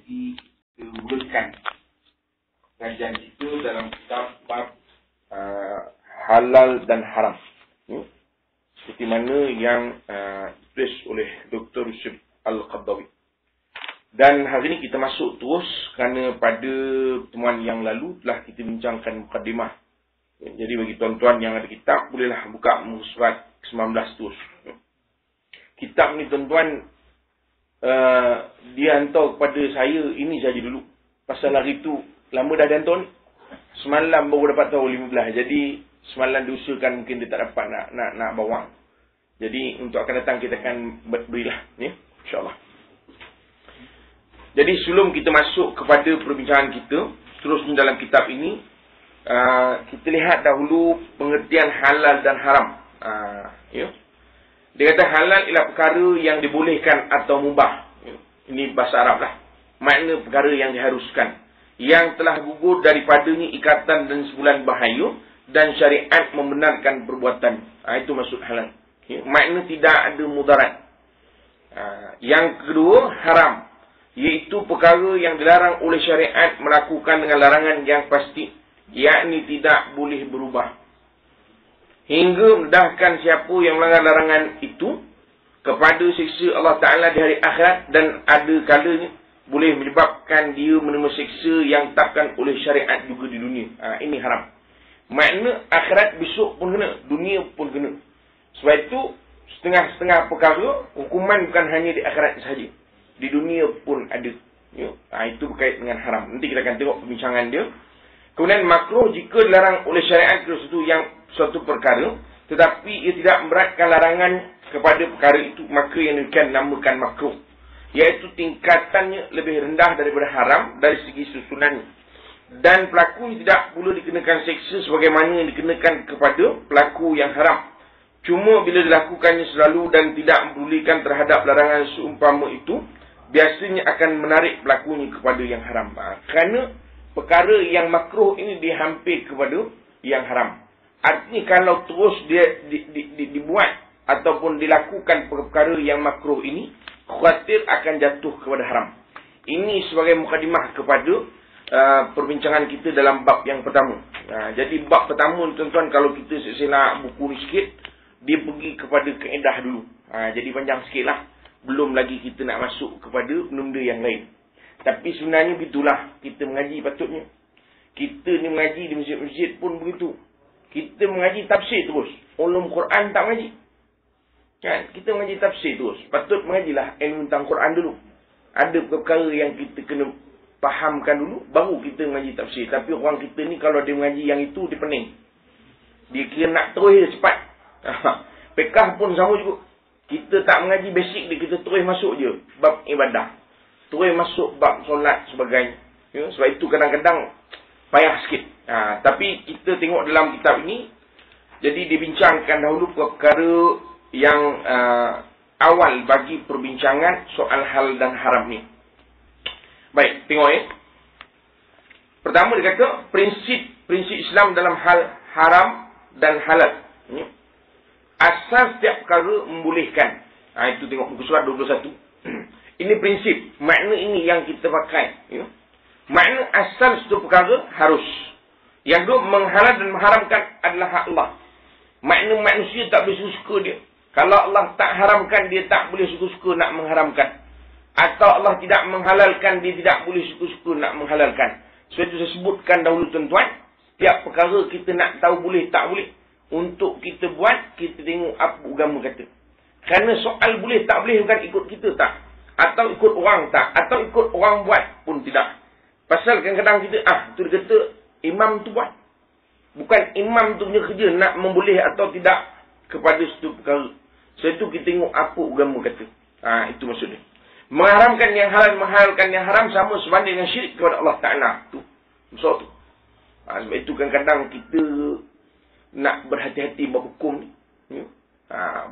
lagi kita mulakan kajian kita dalam kitab bab halal dan haram. Seperti mana yang ditulis oleh Dr. Yusuf Al-Qaradawi. Dan hari ini kita masuk terus kerana pada pertemuan yang lalu telah kita bincangkan mukadimah. Jadi bagi tuan-tuan yang ada kitab, bolehlah buka muka surat 19 terus. Kitab ni tuan-tuan, dia hantar kepada saya ini saja dulu. Pasal hari tu lama dah dia hantar ni. Semalam baru dapat tahu 15. Jadi semalam diusahakan mungkin dia tak dapat nak bawa. Jadi untuk akan datang kita akan berilah ni, insya-Allah. Jadi sebelum kita masuk kepada perbincangan kita terusnya dalam kitab ini, kita lihat dahulu pengertian halal dan haram. Dia kata halal ialah perkara yang dibolehkan atau mubah. Ini bahasa Arab lah. Makna perkara yang diharuskan, yang telah gugur daripadanya ikatan dan sebulan bahaya, dan syariat membenarkan perbuatan. Itu maksud halal. Makna tidak ada mudarat. Yang kedua, haram, iaitu perkara yang dilarang oleh syariat melakukan dengan larangan yang pasti, yakni tidak boleh berubah, hingga mendahkan siapa yang melanggar larangan itu kepada siksa Allah Ta'ala di hari akhirat, dan ada kalanya boleh menyebabkan dia menerima siksa yang ditetapkan oleh syariat juga di dunia. Ini haram. Makna akhirat besok pun kena, dunia pun kena. Sebab itu setengah-setengah perkara hukuman bukan hanya di akhirat sahaja, di dunia pun ada. Itu berkait dengan haram. Nanti kita akan tengok perbincangan dia. Kemudian makruh jika dilarang oleh syariat suatu perkara, tetapi ia tidak memberatkan larangan kepada perkara itu, maka yang demikian namakan makruh, iaitu tingkatannya lebih rendah daripada haram dari segi susunannya, dan pelaku tidak pula dikenakan seksa sebagaimana yang dikenakan kepada pelaku yang haram. Cuma bila dilakukannya selalu dan tidak mempedulikan terhadap larangan seumpama itu, biasanya akan menarik pelakunya kepada yang haram. Kerana perkara yang makruh ini dihampir kepada yang haram. Artinya kalau terus dia dibuat ataupun dilakukan perkara yang makruh ini, khawatir akan jatuh kepada haram. Ini sebagai mukadimah kepada perbincangan kita dalam bab yang pertama. Jadi bab pertama tuan-tuan, kalau kita silap buku ni sikit, dia pergi kepada kaedah dulu. Jadi panjang sikit lah. Belum lagi kita nak masuk kepada benda yang lain. Tapi sebenarnya begitulah kita mengaji patutnya. Kita ni mengaji di masjid-masjid pun begitu. Kita mengaji tafsir terus. Ulum Quran tak mengaji. Kan? Kita mengaji tafsir terus. Patut mengajilah ilmu tentang Quran dulu. Ada perkara yang kita kena fahamkan dulu, baru kita mengaji tafsir. Tapi orang kita ni kalau dia mengaji yang itu, dia pening. Dia kira nak terus dia cepat. Fiqh pun sama juga. Kita tak mengaji basic dia, kita terus masuk je bab ibadah, terus masuk bab solat sebagainya. Sebab itu kadang-kadang payah sikit. Tapi kita tengok dalam kitab ini, jadi dibincangkan dahulu perkara yang awal bagi perbincangan soal hal dan haram ni. Baik, tengok Pertama dia kata prinsip Islam dalam hal haram dan halal. Asal setiap perkara membolehkan. Itu tengok muka surat 21. Ini prinsip. Makna ini yang kita pakai. Makna asal satu perkara harus. Yang dua, menghalal dan mengharamkan adalah hak Allah. Makna manusia tak boleh suka dia. Kalau Allah tak haramkan, dia tak boleh suka-suka nak mengharamkan. Atau Allah tidak menghalalkan, dia tidak boleh suka-suka nak menghalalkan. Sebab itu saya sebutkan dahulu tuan-tuan, setiap perkara kita nak tahu boleh tak boleh, untuk kita buat, kita tengok apa agama kata. Kerana soal boleh tak boleh bukan ikut kita tak, atau ikut orang tak, atau ikut orang buat pun tidak. Pasal kadang-kadang kita tu dia kata imam tu buat. Bukan imam tu punya kerja nak memboleh atau tidak kepada satu perkara. Sebab itu kita tengok apa agama kata. Itu maksudnya. Mengharamkan yang halal, menghalalkan yang haram sama sebanding dengan syirik kepada Allah Ta'ala. Tu maksud tu. Sebab itu kadang-kadang kita nak berhati-hati bab hukum ni.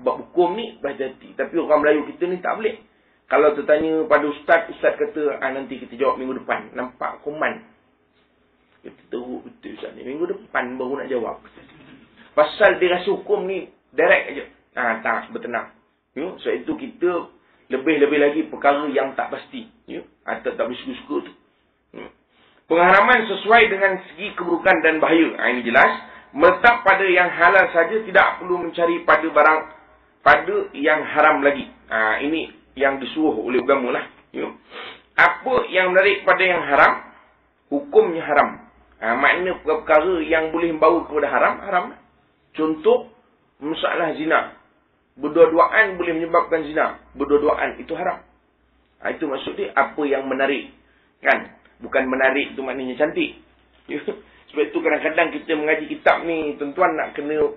Bab hukum ni berhati-hati. Tapi orang Melayu kita ni tak boleh. Kalau tertanya pada ustaz kata, nanti kita jawab minggu depan. Nampak koman. Kita teruk betul ustaz ni. Minggu depan baru nak jawab. Pasal dia rasa hukum ni direct aja. Tak bertenang. Sebab itu kita Lebih-lebih lagi perkara yang tak pasti. Ya? Atau tak boleh suka-suka tu. Pengharaman sesuai dengan segi keburukan dan bahaya. Ini jelas. Meletak pada yang halal saja, tidak perlu mencari pada barang pada yang haram lagi. Ini yang disuruh oleh agama lah. Ya? Apa yang menarik pada yang haram, hukumnya haram. Makna perkara yang boleh membawa kepada haram, haram. Contoh, masalah zina. Berdua-duaan boleh menyebabkan zina. Berdua-duaan itu haram. Itu maksud dia, apa yang menarik. Kan? Bukan menarik itu maknanya cantik. Sebab itu kadang-kadang kita mengaji kitab ni, tuan-tuan nak kena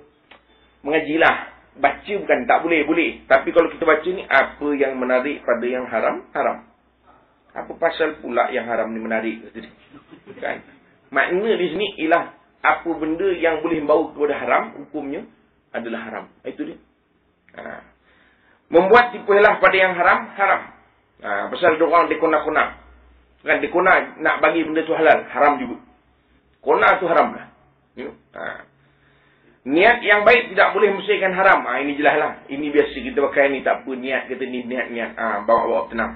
mengajilah. Baca bukan tak boleh, boleh. Tapi kalau kita baca ni, apa yang menarik pada yang haram, haram. Apa pasal pula yang haram ni menarik? Kan? Makna di sini ialah apa benda yang boleh membawa kepada haram, hukumnya adalah haram. Itu dia. Membuat tipu helah pada yang haram, haram. Pasal ada orang dekona-kona. Kan dekona nak bagi benda tu halal, haram juga. Kona tu haram lah. Niat yang baik tidak boleh mensahihkan haram. Ini jelas lah. Ini biasa kita pakai ni, tak apa niat, kata ni niat-niat. Bawa-bawa tenang.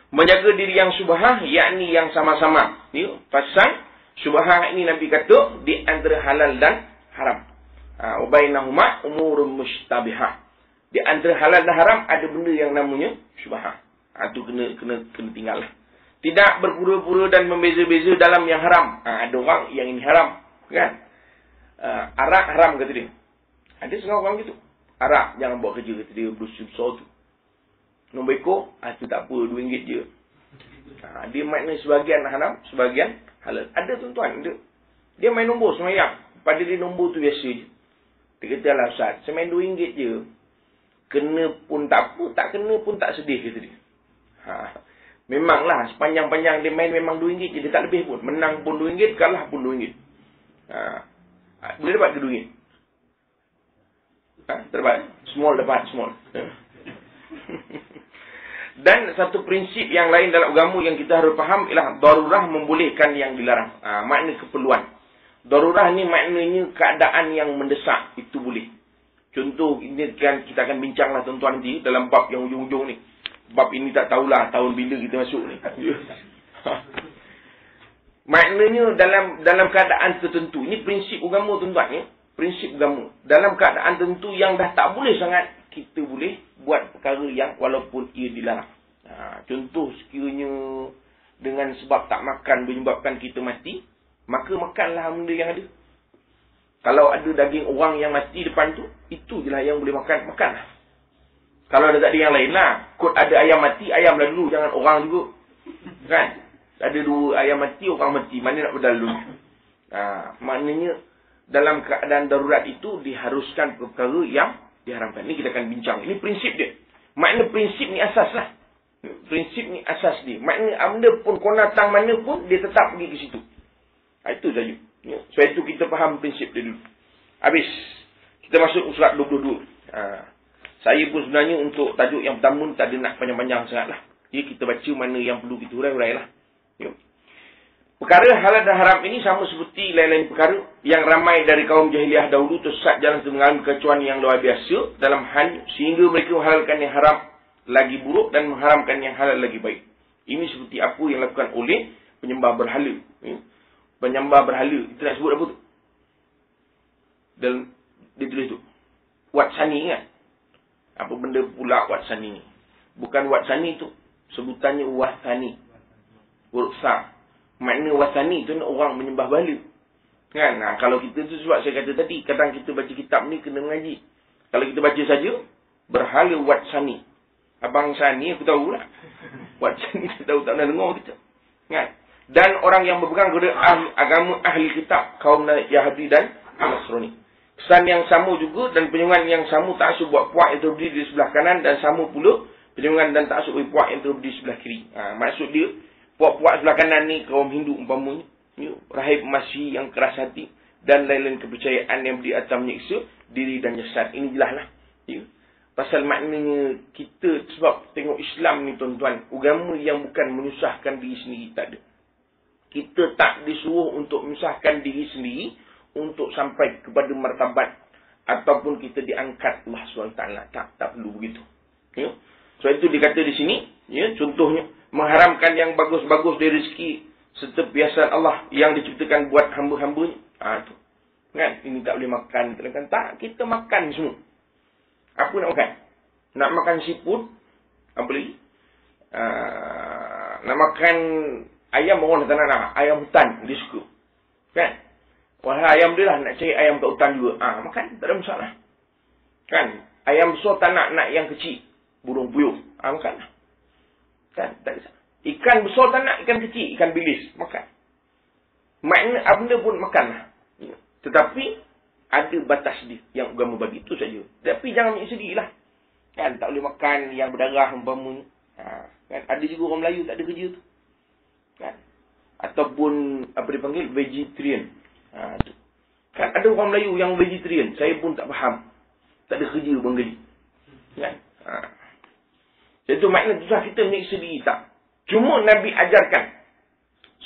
Menjaga diri yang subhah, yakni yang sama-sama. Pasal subhah ini Nabi kata di antara halal dan haram. Wabainahuma umurun mustabihah. Di antara halal dan haram ada benda yang namanya subhah. Itu kena tinggal lah. Tidak berpura-pura dan membeza-beza dalam yang haram. Ada orang yang ini haram. Kan? Arak haram kata dia. Ada setengah orang gitu. Arak jangan buat kerja kata dia. Besar tu. Nombor ekor. Itu tak apa. RM2 je. Dia makna sebahagian haram. Sebahagian halal. Ada tuan-tuan. Dia main nombor semayang. Pada dia nombor tu biasa je. Dia kata lah Ustaz. Saya main RM2 je. Kena pun tak apa. Tak kena pun tak sedih kata dia. Memanglah sepanjang-panjang dia main memang RM2 je. Dia tak lebih pun. Menang pun RM2, kalah pun RM2. Boleh dapat ke RM2? Terdapat. Small dapat small. Dan satu prinsip yang lain dalam agama yang kita harus faham ialah darurah membolehkan yang dilarang. Makna keperluan. Darurah ni maknanya keadaan yang mendesak. Itu boleh. Contoh ini kan kita akan bincanglah tuan-tuan nanti dalam bab yang ujung-ujung ni. Bab ini tak tahulah tahun bila kita masuk ni. Maknanya dalam keadaan tertentu. Ini prinsip agama tuan-tuan ya. Prinsip agama. Dalam keadaan tertentu yang dah tak boleh sangat, kita boleh buat perkara yang walaupun ia dilarang. Contoh sekiranya dengan sebab tak makan menyebabkan kita mati, maka makanlah benda yang ada. Kalau ada daging orang yang mati depan tu, itu je lah yang boleh makan. Makanlah. Kalau ada tak ada yang lain lah. Kot ada ayam mati, ayamlah dulu. Jangan orang juga. Kan? Ada 2 ayam mati, orang mati. Mana nak berdal dulu? Maknanya, dalam keadaan darurat itu, diharuskan perkara yang diharamkan. Ini kita akan bincang. Ini prinsip dia. Makna prinsip ni asas lah. Prinsip ni asas dia. Makna benda pun, konatang mana pun, dia tetap pergi ke situ. Itu saja. Sebab itu kita faham prinsip dia dulu. Habis. Kita masuk surat 22. Saya pun sebenarnya untuk tajuk yang pertama tak ada nak panjang-panjang sangat lah. Kita baca mana yang perlu kita hurai-hurai lah. Perkara halal dan haram ini sama seperti lain-lain perkara yang ramai dari kaum jahiliah dahulu tersesat jalan mengalami kekecohan yang luar biasa dalam hal sehingga mereka menghalalkan yang haram lagi buruk dan mengharamkan yang halal lagi baik. Ini seperti apa yang dilakukan oleh penyembah berhala. Penyembah berhala. Itu nak sebut apa tu? Dan dia tulis tu. Watsani kan? Apa benda pula watsani ni? Bukan watsani tu. Sebutannya wasani. Huruf sa. Makna wasani tu orang menyembah berhala. Kan? Kalau kita tu sebab saya kata tadi, kadang kita baca kitab ni kena mengaji. Kalau kita baca saja, berhala watsani. Abang Sani aku tahu lah. Watsani kita tahu, tak pernah dengar kita. Kan? Dan orang yang berpegang kepada agama ahli kitab, kaum Yahudi dan Nasrani. Kesan yang sama juga dan penyembahan yang sama ta'asub buat puak yang terberdiri di sebelah kanan dan sama pula penyembahan dan ta'asub buat puak yang terberdiri di sebelah kiri. Maksud dia, puak-puak sebelah kanan ni kaum Hindu umpamanya, rahib masih yang keras hati dan lain-lain kepercayaan yang berdiri atas menyiksa diri dan jasad. Ini jelas lah. Pasal maknanya kita sebab tengok Islam ni tuan-tuan, agama yang bukan menyusahkan diri sendiri tak ada. Kita tak disuruh untuk menyusahkan diri sendiri untuk sampai kepada martabat ataupun kita diangkat Allah SWT. Tak perlu begitu. Sebab itu dikata di sini, ya, contohnya, mengharamkan yang bagus-bagus dari rezeki serta biasan Allah yang diciptakan buat hamba-hambanya. Tu. Kan? Ini tak boleh makan. Tak, kita makan semua. Apa nak makan? Nak makan seafood, apa lagi? Nak makan ayam, orang tak nak. Ayam hutan, dia suka. Kan? Wahai ayam dia lah, nak cari ayam kat hutan juga. Makan, tak ada masalah. Kan? Ayam besar tak nak yang kecil. Burung puyuh. Makanlah. Kan? Tak ada. Ikan besar tak nak, ikan kecil, ikan bilis. Makan. Makna apa benda pun makanlah. Tetapi, ada batas dia yang agama bagi. Itu saja. Tapi jangan sedih lah. Kan? Tak boleh makan yang berdarah, umpamanya. Kan? Ada juga orang Melayu tak ada kerja tu. Kan? Ataupun, apa dipanggil, vegetarian. Tu. Kan? Ada orang Melayu yang vegetarian. Saya pun tak faham. Tak ada kerja pun gaji. Kan? Jadi tu makna susah kita menyiksa diri tak. Cuma Nabi ajarkan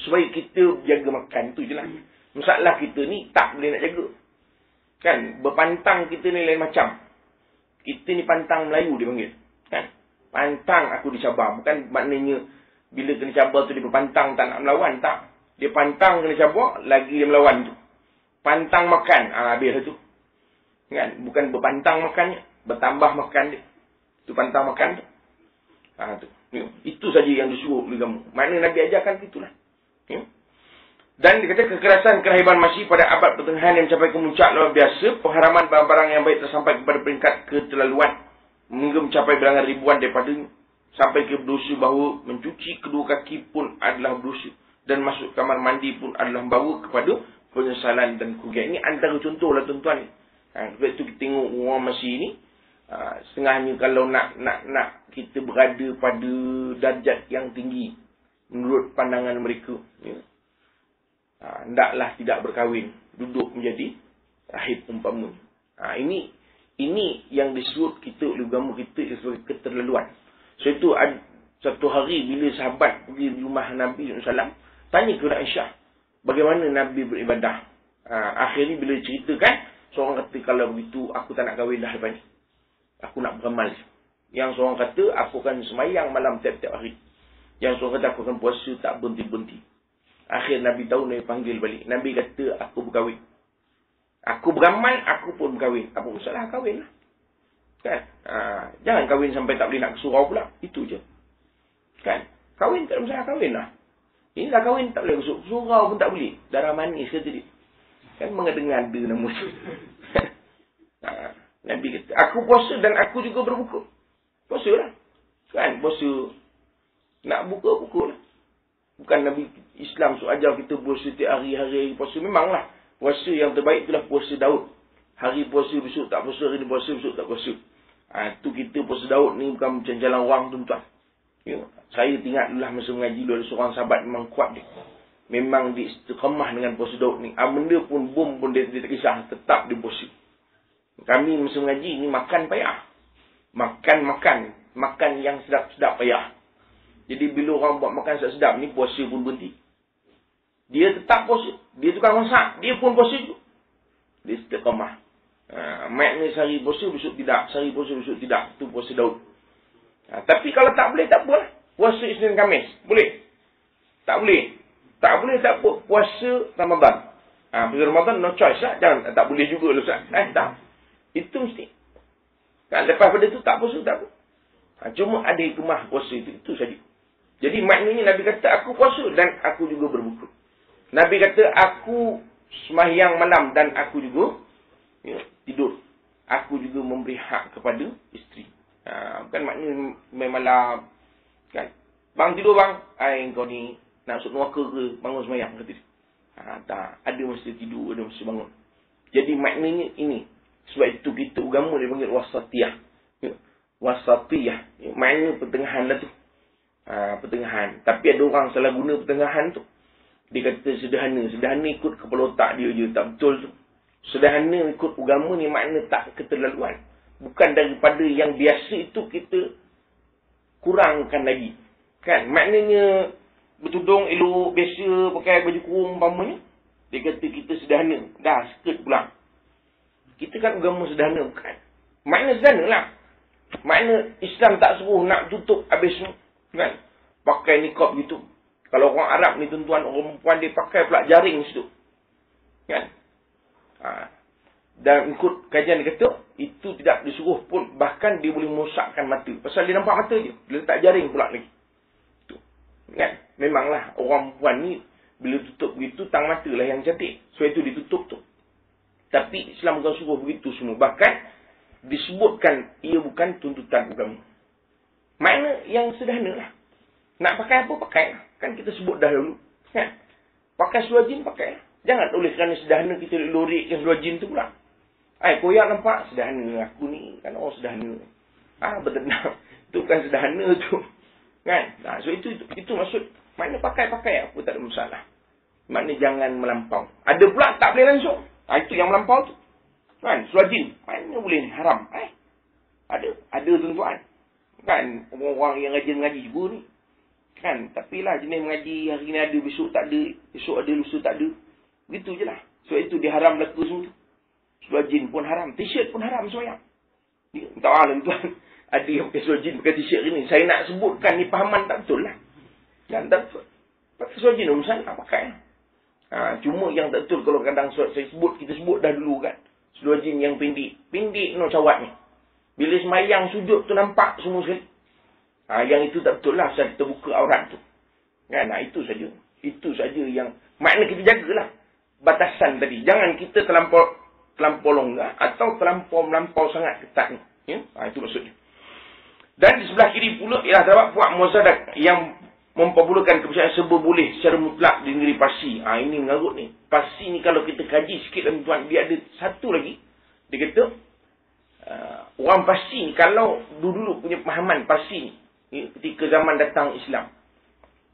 supaya kita jaga makan. Tu je lah. Masalah kita ni tak boleh nak jaga. Kan? Berpantang kita ni lain macam. Kita ni pantang Melayu dia panggil. Kan? Pantang aku dicabar. Bukan maknanya bila kena cabar tu dia berpantang tak nak melawan. Tak. Dia pantang kena cabar, lagi dia melawan tu. Pantang makan. Habis tu. Kan? Bukan berpantang makannya. Bertambah makan dia. Tu pantang makan tu. Tu. Itu saja yang disuruh oleh kamu. Makna Nabi ajarkan itulah. Dan dikata kekerasan kerahiban masih pada abad pertengahan yang mencapai kemuncak luar biasa. Pengharaman barang-barang yang baik tersampai kepada peringkat keterlaluan. Hingga mencapai bilangan ribuan daripada sampai ke berdosa bahawa mencuci kedua kaki pun adalah berdosa. Dan masuk kamar mandi pun adalah membawa kepada penyesalan dan kerugian. Ini antara contoh lah tuan-tuan. Sebab itu kita tengok orang masih ini. Setengahnya kalau nak kita berada pada darjat yang tinggi menurut pandangan mereka, hendaklah tidak berkahwin, duduk menjadi rahib umpama. Ini yang disebut kita oleh agama kita sebagai keterlaluan. So itu satu hari bila sahabat pergi di rumah Nabi SAW, tanya kepada Aisyah bagaimana Nabi beribadah. Akhirnya bila ceritakan, seorang kata kalau begitu aku tak nak kahwin dah lepas ni. Aku nak beramal. Yang seorang kata, aku akan semayang malam tiap-tiap hari. Yang seorang kata, aku akan puasa tak berhenti-berhenti. Akhir Nabi tahu, Nabi panggil balik. Nabi kata, aku berkahwin. Aku beramal, aku pun berkahwin. Apa masalah kahwin lah. Kan? Jangan kahwin sampai tak boleh nak ke surau pula. Itu je. Kan? Kahwin tak ada masalah, kahwin lah. Ini dah kahwin tak boleh ke surau pun tak boleh. Darah manis kata dia. Kan mengada-ngada nama tu. Nabi kata, aku puasa dan aku juga berbuka. Puasa lah. Kan? Puasa. Nak buka, buka lah. Bukan Nabi Islam ajar kita puasa tiap hari-hari puasa. Memanglah. Puasa yang terbaik itulah puasa Daud. Hari puasa, besok tak puasa. Hari puasa, besok tak puasa. Tu kita puasa Daud ni bukan macam jalan orang tuan-tuan. Saya ingat dulu lah masa mengaji dulu ada seorang sahabat memang kuat dia. Memang dia istiqamah dengan puasa Daud ni. Benda pun bom pun dia tak kisah. Tetap dia puasa. Kami masa mengaji ni makan payah. Makan yang sedap-sedap payah. Jadi bila orang buat makan sedap-sedap ni, puasa pun berhenti. Dia tetap puasa. Dia tukang masak. Dia pun puasa juga. Dia istiqamah. Maknanya sehari puasa, besok tidak. Sehari puasa, besok tidak. Itu puasa Daud. Tapi kalau tak boleh, tak apa. Puasa Isnin Khamis. Boleh? Tak boleh. Tak boleh, tak apa. Puasa Ramadan. Puasa Ramadan, no choice lah. Jangan, tak boleh juga lah Ustaz. Tak. Itu mesti. Kan, lepas pada itu tak puasa, tak apa. Cuma ada hikmah puasa itu. Itu saja. Jadi maknanya Nabi kata, aku puasa dan aku juga berbuka. Nabi kata, aku sembahyang malam dan aku juga tidur. Aku juga memberi hak kepada isteri. Bukan maknanya main malam. Kan? Bang tidur bang. Kau ni nak masuk neraka ke? Bangun sembahyang. Kata dia. Tak. Ada masa tidur, ada masa bangun. Jadi maknanya ini. Sebab itu kita agama dia panggil wasatiyah. Wasatiyah. Maknanya pertengahan lah tu. Pertengahan. Tapi ada orang salah guna pertengahan tu. Dia kata sederhana. Sederhana ikut kepala otak dia je. Tak betul tu. Sederhana ikut agama ni makna tak keterlaluan. Bukan daripada yang biasa itu kita kurangkan lagi. Kan? Maknanya bertudung elok, biasa, pakai baju kurung umpamanya. Dia kata kita sederhana. Dah, skirt pula. Kita kan agama sederhana bukan. Makna sederhana lah. Makna Islam tak suruh nak tutup habis semua. Kan? Pakai niqab gitu. Kalau orang Arab ni tuan-tuan, orang perempuan dia pakai pula jaring situ. Kan? Dan ikut kajian dia kata, itu tidak disuruh pun. Bahkan dia boleh merosakkan mata. Pasal dia nampak mata je. Dia letak jaring pula lagi. Tu. Kan? Memanglah orang perempuan ni, bila tutup begitu, tang mata lah yang cantik. So itu ditutup tu. Tapi Islam bukan suruh begitu semua. Bahkan, disebutkan ia bukan tuntutan agama. Makna yang sederhana lah. Nak pakai apa, pakai lah. Kan kita sebut dah dulu. Kan? Pakai seluar jin, pakai lah. Jangan oleh kerana sederhana kita lorek yang seluar jin tu pula. Koyak nampak sederhana. Aku ni kan orang sederhana. Bertenang. Itu kan sederhana tu. Kan? So itu maksud. Makna pakai-pakai apa tak ada masalah. Makna jangan melampau. Ada pula tak boleh langsung. Itu yang melampau tu. Kan? Seluar jin. Mana boleh ni? Haram. Ada tuan-tuan. Kan? Orang-orang yang ngaji juga ni. Kan? Tapi lah jenis mengaji hari ni ada, besok tak ada. Besok ada, lusa tak ada. Begitu je lah. So itu dia haram laku semua tu. Seluar jin pun haram. T-shirt pun haram semayang. Tak mahu tuan. Ada yang pakai seluar jin, pakai t-shirt ni. Saya nak sebutkan ni pahaman tak betul lah. Dan tak betul. Pakai seluar jin urusan nak pakai lah. Cuma yang tak betul kalau kadang kita sebut dah dulu kan. Seluar jin yang pendek. Pendek no cawat ni. Bila semayang sujud tu nampak semua sekali. Yang itu tak betul lah. Pasal kita buka aurat tu. Kan? Itu saja. Itu saja yang makna kita jagalah batasan tadi. Jangan kita terlampau longgar atau melampau sangat ketat ni. Ya? Itu maksudnya. Dan di sebelah kiri pula ialah terdapat puak Mu'tazilah yang mempermulakan kepercayaan serba boleh secara mutlak di negeri Parsi. Ini mengarut ni. Parsi ni kalau kita kaji sikit tuan-tuan, dia ada satu lagi. Dia kata orang Parsi ni kalau dulu punya pemahaman Parsi ni ketika zaman datang Islam,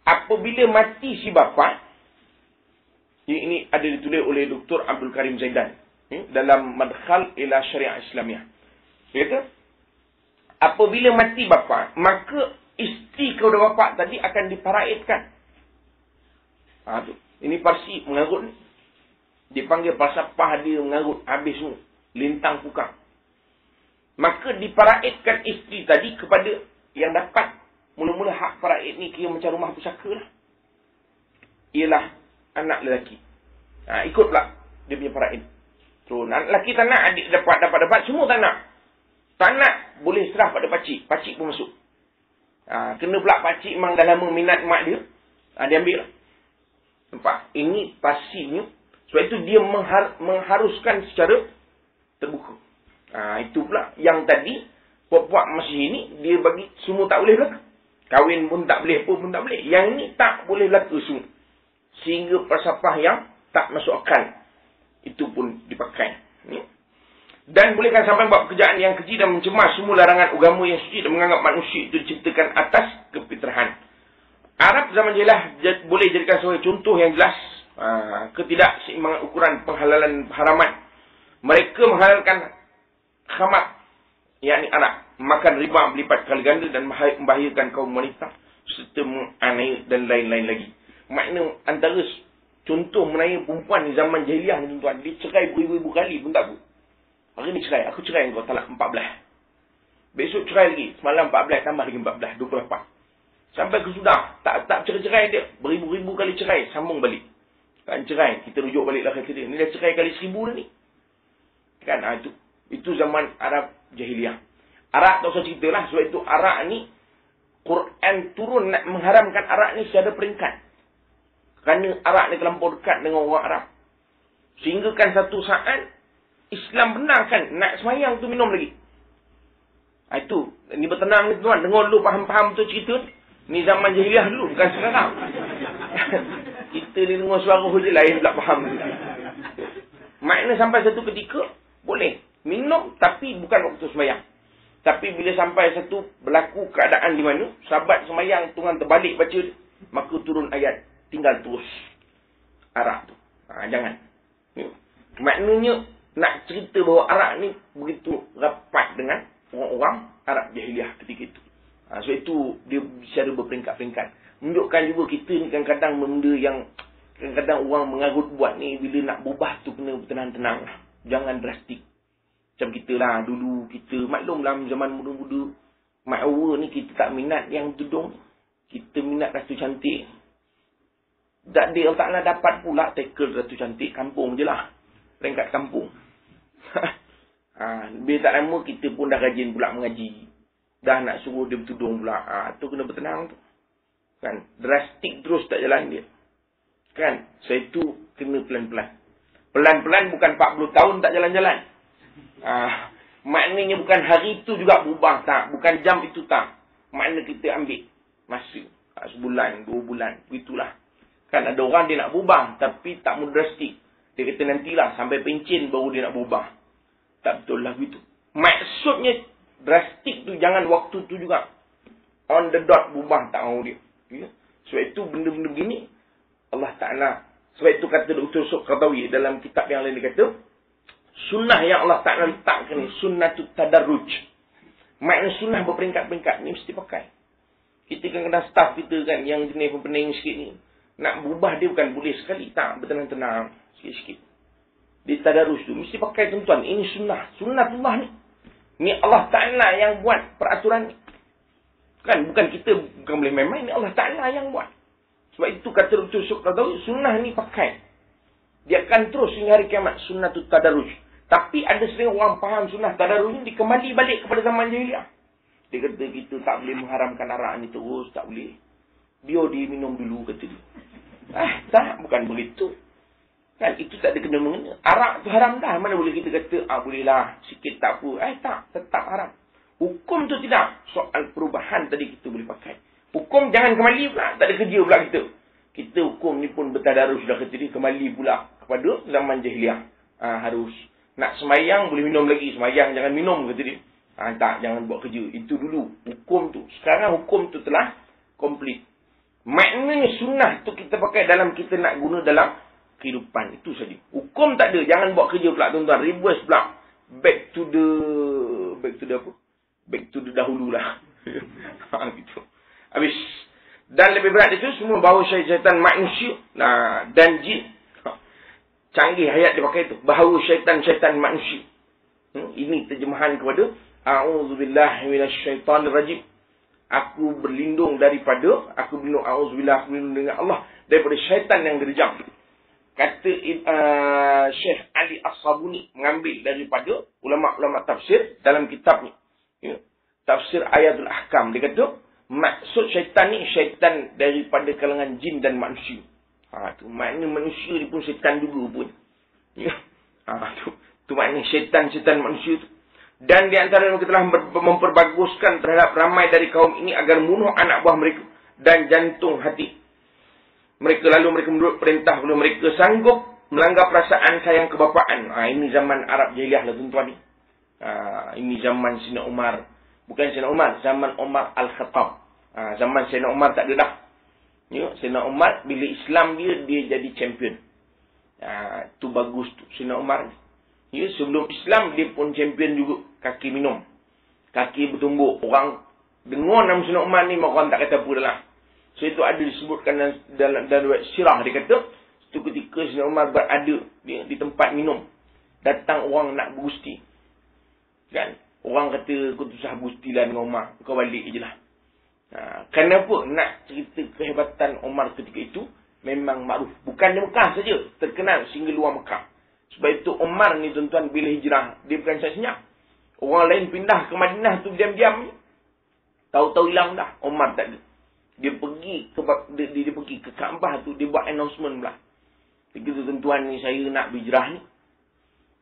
apabila mati si bapa, ini ada ditulis oleh Dr. Abdul Karim Zaidan dalam Madkhal ila Syariah Islamiyah. Dia kata, apabila mati bapa, maka isteri kepada bapa tadi akan diparaitkan. Ini Parsi mengarut ni. Dipanggil falsafah dia mengarut habis semua. Lintang pukang. Maka diparaitkan isteri tadi kepada yang dapat mula-mula hak paraid ni kira macam rumah pusaka lah. Ialah anak lelaki. Ikut pula dia punya paraid. So, anak lelaki tak nak, adik dapat, semua tak nak. Tak nak, boleh serah pada pakcik. Pakcik pun masuk. Kena pula pakcik memang dah lama minat mak dia. Dia ambil lah. Nampak? Ini pastinya. Sebab itu dia mengharuskan secara terbuka. Itu pula. Yang tadi, puak-puak masih ini, dia bagi semua tak boleh berlaku. Kahwin pun tak boleh, apa pun tak boleh. Yang ini tak boleh berlaku semua. Sehingga falsafah yang tak masuk akal. Itu pun dipakai. Dan bolehkan sampai buat pekerjaan yang keji dan mencemas semua larangan agama yang suci dan menganggap manusia itu diciptakan atas kefitrahan. Arab zaman jahiliah boleh jadikan sebagai contoh yang jelas ketidakseimbangan ukuran penghalalan haraman. Mereka menghalalkan khamar, yakni arak, makan riba berlipat kali ganda dan membahayakan kaum wanita serta menganiaya dan lain-lain lagi. Makna antara contoh mengenai perempuan di zaman jahiliah ni tuan-tuan, dia cerai beribu-ribu kali pun tak apa. Hari ni cerai, aku cerai kau talak 14. Besok cerai lagi, semalam 14 tambah lagi 14, 28. Sampai ke sudah, tak cerai-cerai dia, beribu-ribu kali cerai, sambung balik. Kan cerai, kita rujuk baliklah kata dia. Ni dah cerai kali 1000 dah ni. Kan itu zaman Arab jahiliah. Arak tak usah cerita lah, sebab itu arak ni Quran turun nak mengharamkan arak ni secara peringkat. Kerana arak ni terlampau dekat dengan orang Arab. Sehingga kan satu saat Islam benarkan nak semayang tu minum lagi. Itu. Ni bertenang ni tuan. Dengar dulu faham-faham tu cerita. Ni zaman jahiliah dulu. Bukan sekarang. Kita ni dengar suara je lain pula faham. Makna sampai satu ketika boleh minum tapi bukan waktu semayang. Tapi bila sampai satu berlaku keadaan di mana sahabat semayang Tuhan terbalik baca, maka turun ayat tinggal terus arak tu. Jangan. Maknanya nak cerita bahawa arak ni begitu rapat dengan orang-orang Arab jahiliah ketika itu. So itu dia secara berperingkat-peringkat. Menunjukkan juga kita ni kadang-kadang benda yang kadang-kadang orang mengarut buat ni, bila nak berubah tu kena tenang-tenang lah. Jangan drastik. Macam kita lah, dulu kita maklumlah zaman muda-muda. Mak awal ni kita tak minat yang tudung. Kita minat Ratu Cantik. Tak dia Allah dapat pula tackle Ratu Cantik kampung je lah. Peringkat kampung. Bila tak lama kita pun dah rajin pula mengaji. Dah nak suruh dia bertudung pula. Tu kena bertenang tu. Kan? Drastik terus tak jalan dia. Kan? So itu kena pelan-pelan. Pelan-pelan bukan 40 tahun tak jalan-jalan. Maknanya bukan hari itu juga berubah tak. Bukan jam itu tak. Makna kita ambil masa. Sebulan, 2 bulan. Begitulah. Kan ada orang dia nak berubah. Tapi tak mau drastik. Dia kata nantilah sampai pencin baru dia nak berubah. Tak betul lah begitu. Maksudnya drastik tu jangan waktu tu juga. On the dot berubah tak mahu dia. Ya? Sebab itu benda-benda begini Allah Ta'ala. Sebab itu kata Dr. Suqratawi dalam kitab yang lain dia kata sunnah yang Allah Ta'ala letakkan ni sunnatut tadarruj. Maknanya sunnah berperingkat-peringkat ni mesti pakai. Kita kadang-kadang staff kita kan yang jenis pening sikit ni. Nak berubah dia bukan boleh sekali. Tak, bertenang-tenang. Sikit-sikit. Di tadarruj tu mesti pakai tuan-tuan. Ini sunnah. Sunnatullah ni. Ni Allah Ta'ala yang buat peraturan ni. Kan bukan kita bukan boleh main-main. Ni Allah Ta'ala yang buat. Sebab itu kata Dr. Suqratawi sunnah ni pakai. Dia akan terus hingga hari kiamat. Sunnatut tadarruj. Tapi ada sering orang faham sunnah tadarruj ni. Dia kembali balik kepada zaman jahiliah. Dia kata kita tak boleh mengharamkan arak ni terus. Tak boleh. Biar dia minum dulu kata dia. Tak. Bukan begitu. Kan itu tak ada kena-mengena. Arak tu haram dah. Mana boleh kita kata, bolehlah. Sikit tak apa. Tak. Tetap haram. Hukum tu tidak. Soal perubahan tadi kita boleh pakai. Hukum jangan kembali pula. Tak ada kerja pula kita. Kita hukum ni pun bertadarus dah kata dia. Kembali pula kepada zaman jahiliah. Harus. Nak semayang boleh minum lagi. Semayang jangan minum kata dia. Tak. Jangan buat kerja. Itu dulu. Hukum tu. Sekarang hukum tu telah komplit. Maknanya sunnah tu kita pakai dalam kita nak guna dalam kehidupan. Itu saja. Hukum tak ada. Jangan buat kerja pula tuan-tuan. Reverse pula. Back to the apa? Back to the dahulu lah. Gitu. Habis. Dan lebih berat itu semua bahawa syaitan manusia dan jin. Canggih ayat dia pakai itu. Bahawa syaitan manusia. Ini terjemahan kepada A'udzubillahi minasyaitanirrajim. Aku berlindung daripada a'udzubillah, aku berlindung dengan Allah daripada syaitan yang gerjam. Kata Syekh Ali As-Sabuni mengambil daripada ulama-ulama tafsir dalam kitab ni. Ya, tafsir Ayatul Ahkam. Dia kata, maksud syaitan ni syaitan daripada kalangan jin dan manusia. Tu makna manusia ni pun syaitan juga pun. Ya. Tu makna syaitan manusia tu. Dan di antara mereka telah memperbaguskan terhadap ramai dari kaum ini agar membunuh anak buah mereka dan jantung hati. Mereka menurut perintah kalau mereka sanggup melanggar perasaan sayang kebapaan. Ini zaman Arab jahiliah lah tuan-tuan ni. Ini zaman Sayyidina Umar. Bukan Sayyidina Umar, zaman Umar Al-Khattab. Zaman Sayyidina Umar tak ada dah. Ya, Sayyidina Umar bila Islam dia jadi champion. Tu bagus tu Sayyidina Umar ni. Ya, sebelum Islam dia pun champion juga kaki minum. Kaki bertumbuk. Orang dengar nama Sayyidina Umar ni orang tak kata apa dah lah. So itu ada disebutkan dalam sirah. Dia kata, itu ketika Sayyidina Umar berada di tempat minum. Datang orang nak bergusti. Kan? Orang kata, kau tu sah bergusti lah dengan Umar. Kau balik je lah. Kenapa nak cerita kehebatan Umar ketika itu? Memang makruf. Bukan di Mekah saja. Terkenal sehingga luar Mekah. Sebab itu Umar ni tuan-tuan bila hijrah. Dia bukan senyap. Orang lain pindah ke Madinah tu diam-diam. Tahu-tahu hilang dah. Umar tak ada. Dia pergi ke Kaabah tu, dia buat announcement pula. Dia kata, tuan-tuan ni saya nak berhijrah ni.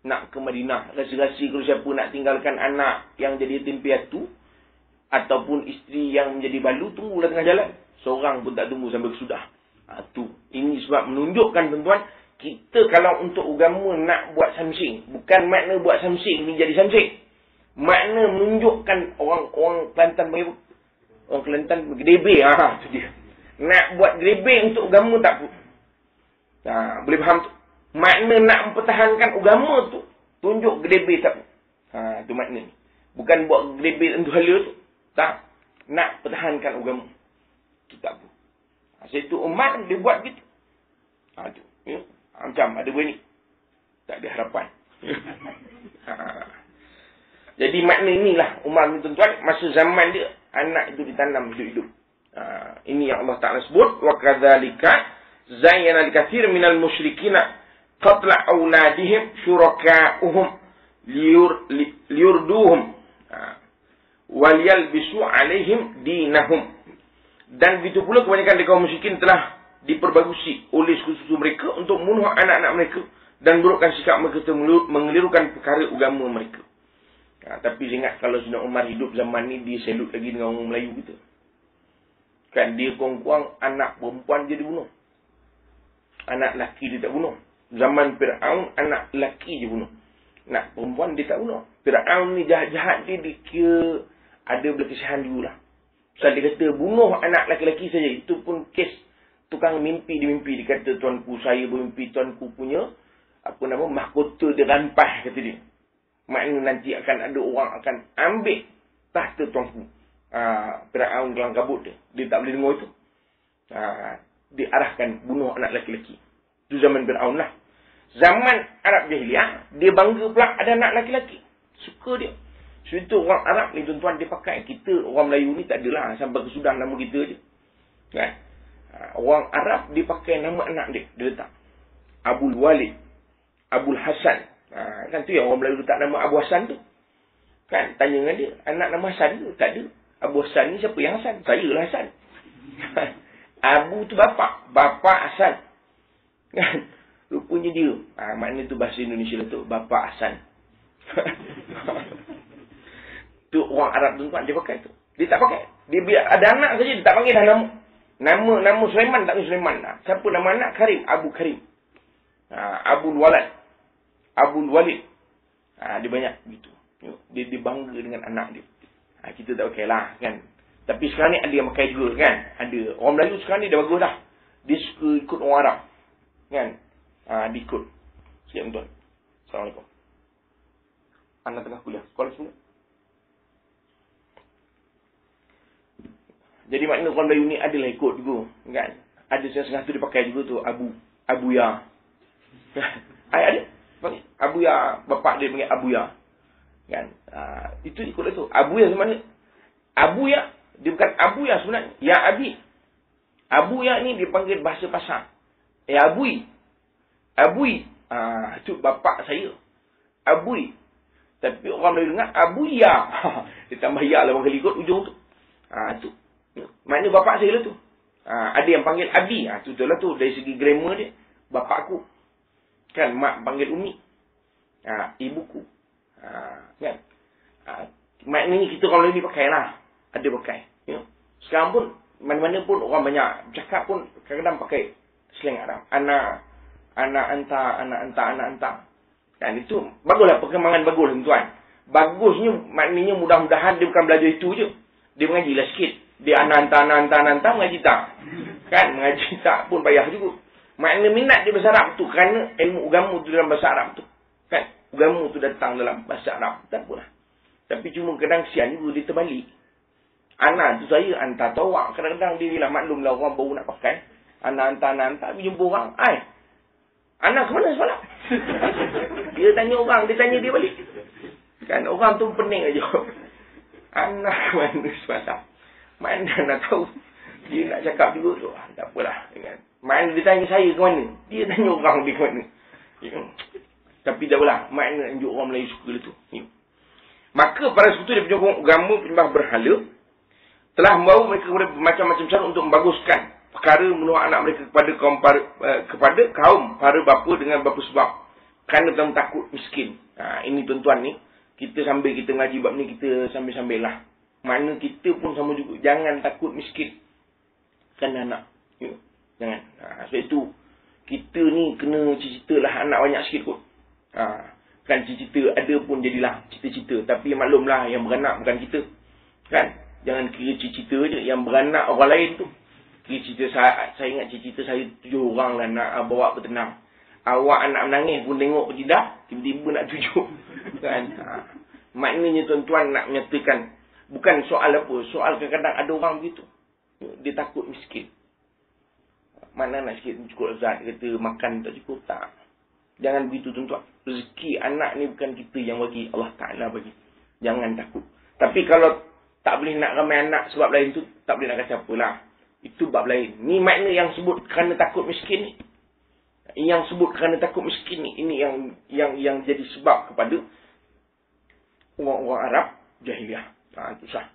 Nak ke Madinah. Rasa-rasa kalau siapa nak tinggalkan anak yang jadi yatim piatu ataupun isteri yang menjadi balu, tunggulah tengah jalan. Seorang pun tak tunggu sampai kesudah. Ini sebab menunjukkan tuan-tuan, kita kalau untuk agama nak buat something, bukan makna buat something ni jadi something. Makna menunjukkan orang Kelantan bagi apa? Orang Kelantan grebek. Tu dia. Nak buat grebek untuk agama tak pun. Boleh faham tu? Makna nak mempertahankan agama tu, tunjuk grebek tak pun. Tu makna ni. Bukan buat grebek untuk hala tu. Tak. Nak pertahankan agama. Tu tak pun. Sebab tu Umar dia buat gitu. Tu. Ya. Macam ada bunyi. Tak ada harapan. Jadi makna inilah Umar ni tuan-tuan, masa zaman dia, anak itu ditanam hidup-hidup. Ini yang Allah Ta'ala sebut. Wa kadzalika zayyana al-katsir minal musyrikina qatla auladihim syuraka'uhum liyurduhum wal yalbisu alaihim dinahum. Dan begitu pula kebanyakan dari kaum musyrikin telah diperbagusi oleh suku-suku mereka untuk membunuh anak-anak mereka dan burukkan sikap mereka mengelirukan perkara agama mereka. Tapi ingat kalau Sayyidina Umar hidup zaman ni, dia selut lagi dengan orang Melayu kita. Kan dia kurang-kurang anak perempuan dia dibunuh. Anak lelaki dia tak bunuh. Zaman Fir'aun anak lelaki je bunuh. Anak perempuan dia tak bunuh. Fir'aun ni jahat-jahat dia kira ada berkesihan dulu lah. So dia kata bunuh anak lelaki-lelaki saja. Itu pun kes tukang mimpi dia mimpi. Dia kata tuanku saya bermimpi tuanku punya mahkota dia rampas kata dia. Maknanya nanti akan ada orang akan ambil tahta tuanku. Fir'aun dalam kabut dia. Dia tak boleh dengar itu. Diarahkan bunuh anak lelaki-lelaki. Itu zaman Fir'aun lah. Zaman Arab Jahiliyah, dia bangga pula ada anak lelaki-lelaki. Suka dia. So itu orang Arab ni tuan-tuan dia pakai. Kita orang Melayu ni tak adalah. Sampai kesudah nama kita je. Kan? Orang Arab dia pakai nama anak dia. Dia letak Abul Walid, Abul Hasan. Kan tu yang orang Melayu letak nama Abu Hasan tu. Kan? Tanya dengan dia. Anak nama Hasan tu? Tak ada. Abu Hasan ni siapa yang Hasan? Saya lah Hasan. Abu tu bapa. Bapa Hasan. Kan? Rupanya dia. Maknanya tu bahasa Indonesia lah tu. Bapa Hasan. Tu orang Arab tuan-tuan dia pakai tu. Dia tak pakai. Dia biar ada anak saja dia tak panggil dah nama Sulaiman tak panggil Sulaiman. Siapa nama anak? Karim. Abu Karim. Abul Walad. Abul Walid. Dia banyak gitu. Dia bangga dengan anak dia. Kita tak pakai lah kan. Tapi sekarang ni ada yang pakai juga kan. Ada. Orang Melayu sekarang ni dah bagus dah. Dia suka ikut orang Arab. Kan. Dia ikut. Sekejap tuan. Assalamualaikum. Anak tengah kuliah. Sekolah semua. Jadi makna orang Melayu ni adalah ikut juga. Kan. Ada setengah tu dia pakai juga tu. Abuya. Ada. Abuya. Bapak dia panggil Abuya. Kan. Itu ikutlah tu. Abuya sebenarnya. Abuya. Dia bukan Abuya sebenarnya. Ya Abi. Abuya ni dia panggil bahasa pasar. Abui. Abui. Itu bapak saya. Abui. Tapi orang Melayu dengar Abuya. Dia tambah ya lah orang kali ikut ujung tu. Tu. Maknanya bapak saya lah tu. Ada yang panggil Abi. Tu lah tu. Dari segi grammar dia. Bapak aku. Kan. Mak panggil Umi. Ibuku. Kan. Maknanya kita orang Melayu ni pakai lah. Ada pakai. Sekarang pun. Mana-mana pun orang banyak cakap pun. Kadang-kadang pakai slang Arab. Anak hantar. Kan itu. Baguslah perkembangan bagus tuan. Bagusnya maknanya mudah-mudahan dia bukan belajar itu je. Dia mengajilah sikit. Dia anak hantar mengaji tak. Kan mengaji tak pun payah juga. Maknanya minat dia bahasa Arab tu. Kerana ilmu agama tu dalam bahasa Arab tu. Kan. Agama tu datang dalam bahasa Arab. Tak apalah. Tapi cuma kadang sian juga dia terbalik. Anak tu saya hantar tawak. Kadang-kadang dia bilang maklumlah orang baru nak pakai. Anak hantar. Dia jumpa orang. Anak ke mana semalam? Dia tanya orang. Dia tanya dia balik. Kan orang tu pening aja. Anak ke mana semalam? Mana nak tahu. Dia nak cakap juga tu. Tak apalah. Kan? Mana dia tanya saya ke mana? Dia tanya orang dia ke mana. Tapi tak apalah. Makna tunjuk orang Melayu suka tu. Maka para sekutu dia penyokong agama penyembah berhala telah membawa mereka kepada macam-macam cara untuk membaguskan perkara membunuh anak mereka kepada kaum para bapa dengan bapa sebab. Kerana mereka takut miskin. Ini tuan-tuan ni. Kita sambil kita ngaji bab ni kita sambil-sambil lah. Makna kita pun sama juga. Jangan takut miskin. Kerana anak. Jangan. Sebab itu kita ni kena cita-cita lah anak banyak sikit kot. Kan cita-cita ada pun jadilah cita-cita. Tapi maklumlah yang beranak bukan kita. Kan. Jangan kira cita-cita je. Yang beranak orang lain tu. Kira cita saya ingat cita-cita saya 7 orang lah nak bawa bertenang. Awak anak menangis pun tengok tidak. Tiba-tiba nak 7. Kan. Maknanya tuan-tuan nak menyatakan. Bukan soal apa. Soal kadang-kadang ada orang begitu. Dia takut miskin. Mana nak sikit cukup zat. Kata makan tak cukup. Tak. Jangan begitu tuan-tuan. Rezeki anak ni bukan kita yang bagi. Allah Ta'ala bagi. Jangan takut. Tapi kalau tak boleh nak ramai anak sebab lain tu, tak boleh nak kata apalah. Itu bab lain. Ni makna yang sebut kerana takut miskin ni. Yang sebut kerana takut miskin ni. Ini yang jadi sebab kepada orang-orang Arab jahiliah. Itu sah.